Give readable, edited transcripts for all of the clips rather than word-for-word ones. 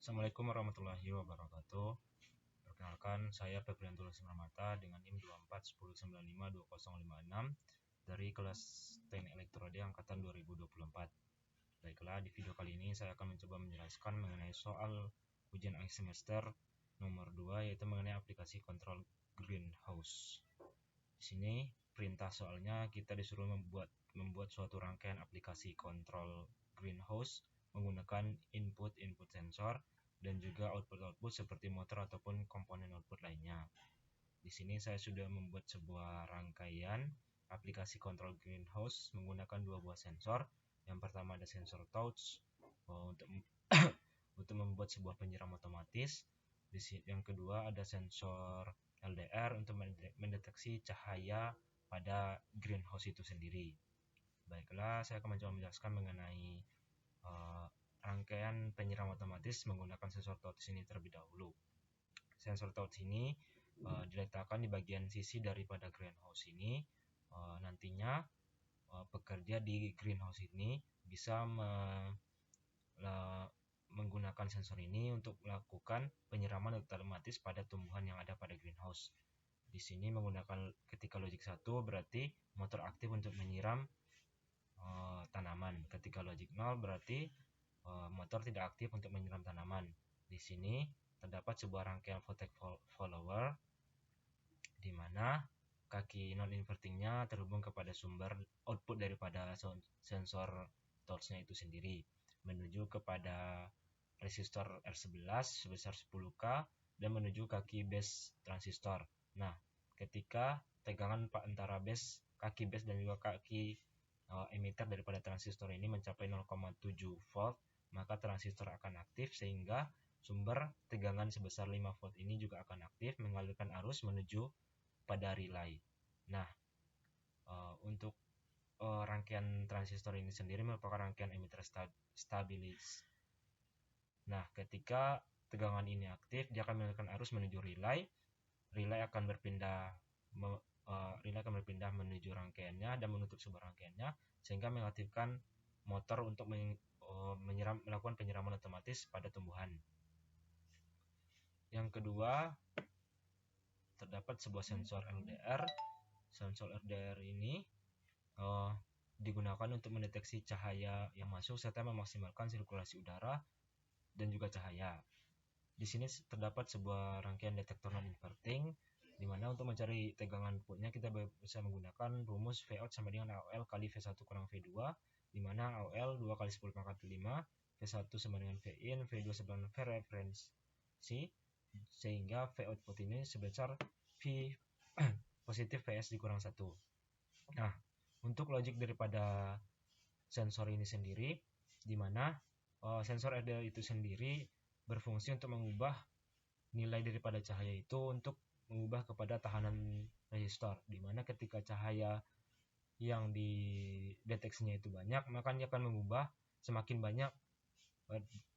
Assalamualaikum warahmatullahi wabarakatuh. Perkenalkan, saya Febrian Tulus Ramata dengan NIM 2410952056 dari kelas Teknik Elektronik angkatan 2024. Baiklah, di video kali ini saya akan mencoba menjelaskan mengenai soal ujian akhir semester nomor 2, yaitu mengenai aplikasi kontrol greenhouse. Di sini perintah soalnya kita disuruh membuat suatu rangkaian aplikasi kontrol greenhouse menggunakan input sensor dan juga output seperti motor ataupun komponen output lainnya. Di sini saya sudah membuat sebuah rangkaian aplikasi kontrol greenhouse menggunakan dua buah sensor. Yang pertama ada sensor touch untuk untuk membuat sebuah penyiram otomatis. Yang kedua ada sensor LDR untuk mendeteksi cahaya pada greenhouse itu sendiri. Baiklah, saya akan mencoba menjelaskan mengenai rangkaian penyiram otomatis menggunakan sensor touch ini terlebih dahulu. Sensor touch ini diletakkan di bagian sisi daripada greenhouse ini. Nantinya pekerja di greenhouse ini bisa menggunakan sensor ini untuk melakukan penyiraman otomatis pada tumbuhan yang ada pada greenhouse. Di sini menggunakan ketika logik 1 berarti motor aktif untuk menyiram tanaman. Ketika logik 0 berarti motor tidak aktif untuk menyiram tanaman. Di sini terdapat sebuah rangkaian voltage follower di mana kaki non invertingnya terhubung kepada sumber output daripada sensor touch-nya itu sendiri menuju kepada resistor R11 sebesar 10K dan menuju kaki base transistor. Nah, ketika tegangan antara kaki base dan juga kaki emitter daripada transistor ini mencapai 0,7 volt, maka transistor akan aktif sehingga sumber tegangan sebesar 5 volt ini juga akan aktif mengalirkan arus menuju pada relay. Nah, untuk rangkaian transistor ini sendiri merupakan rangkaian emitter stabilis. Nah, ketika tegangan ini aktif, dia akan mengalirkan arus menuju relay. Relay akan berpindah menuju rangkaiannya dan menutup sebuah rangkaiannya sehingga mengaktifkan motor untuk melakukan penyiraman otomatis pada tumbuhan. Yang kedua, terdapat sebuah sensor LDR. Sensor LDR ini digunakan untuk mendeteksi cahaya yang masuk serta memaksimalkan sirkulasi udara dan juga cahaya. Di sini terdapat sebuah rangkaian detektor non-inverting, di mana untuk mencari tegangan outputnya kita bisa menggunakan rumus Vout sama dengan AOL kali V1 kurang V2, di mana AOL 2 kali 10 pangkat 5, V1 sama dengan Vin, V2 sama dengan V referensi, sehingga V output ini sebesar V positif Vs dikurang 1. Nah, untuk logik daripada sensor ini sendiri, di mana sensor LDR itu sendiri berfungsi untuk mengubah nilai daripada cahaya itu untuk mengubah kepada tahanan resistor, di mana ketika cahaya yang dideteksinya itu banyak, maka dia akan mengubah semakin banyak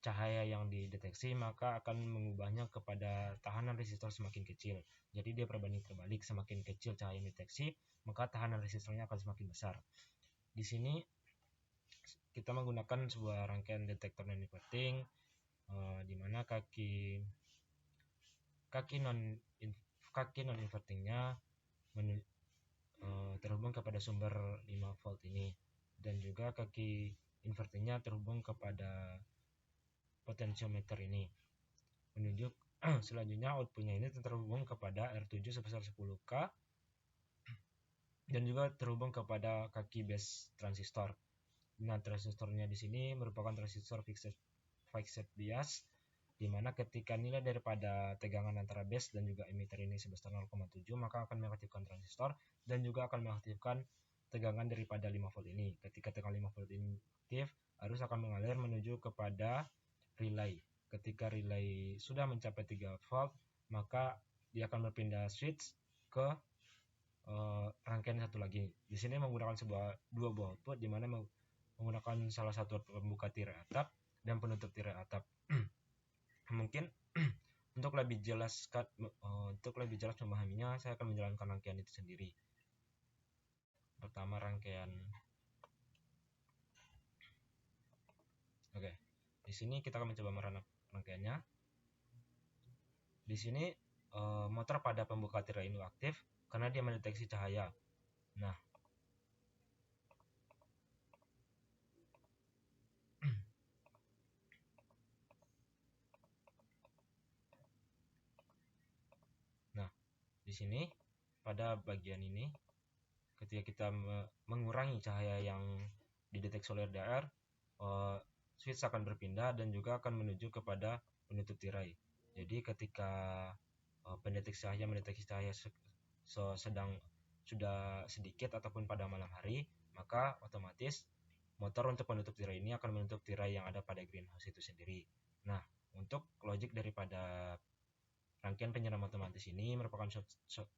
cahaya yang dideteksi, maka akan mengubahnya kepada tahanan resistor semakin kecil. Jadi dia berbanding terbalik, semakin kecil cahaya yang dideteksi, maka tahanan resistornya akan semakin besar. Di sini kita menggunakan sebuah rangkaian detektor non-inverting, di mana kaki non invertingnya terhubung kepada sumber 5 volt ini, dan juga kaki invertingnya terhubung kepada potentiometer ini. Menuju selanjutnya outputnya ini terhubung kepada R7 sebesar 10K dan juga terhubung kepada kaki base transistor. Nah, transistornya di sini merupakan transistor fixed bias, di mana ketika nilai daripada tegangan antara base dan juga emitter ini sebesar 0,7, maka akan mengaktifkan transistor dan juga akan mengaktifkan tegangan daripada 5 volt ini. Ketika tegangan 5 volt ini aktif, arus akan mengalir menuju kepada relay. Ketika relay sudah mencapai 3 volt, maka dia akan berpindah switch ke rangkaian satu lagi. Di sini menggunakan dua buah output, di mana menggunakan salah satu pembuka tirai atap dan penutup tirai atap. Mungkin untuk lebih jelas memahaminya, saya akan menjalankan rangkaian itu sendiri. Pertama, rangkaian Di sini kita akan mencoba merangkaiannya. Di sini motor pada pembuka tirai ini aktif karena dia mendeteksi cahaya. Nah, di sini pada bagian ini ketika kita mengurangi cahaya yang dideteksi oleh LDR, switch akan berpindah dan juga akan menuju kepada penutup tirai. Jadi ketika pendeteksi cahaya sedang sudah sedikit ataupun pada malam hari, maka otomatis motor untuk penutup tirai ini akan menutup tirai yang ada pada greenhouse itu sendiri. Nah, untuk logik daripada rangkaian penyiram otomatis ini merupakan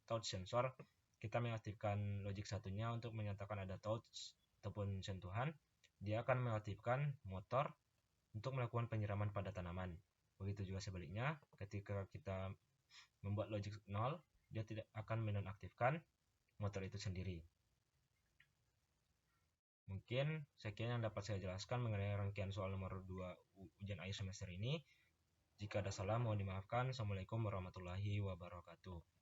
touch sensor. Kita mengaktifkan logik satunya untuk menyatakan ada touch ataupun sentuhan. Dia akan mengaktifkan motor untuk melakukan penyiraman pada tanaman. Begitu juga sebaliknya, ketika kita membuat logik 0, dia tidak akan menonaktifkan motor itu sendiri. Mungkin sekian yang dapat saya jelaskan mengenai rangkaian soal nomor 2 ujian akhir semester ini. Jika ada salah mohon dimaafkan. Assalamualaikum warahmatullahi wabarakatuh.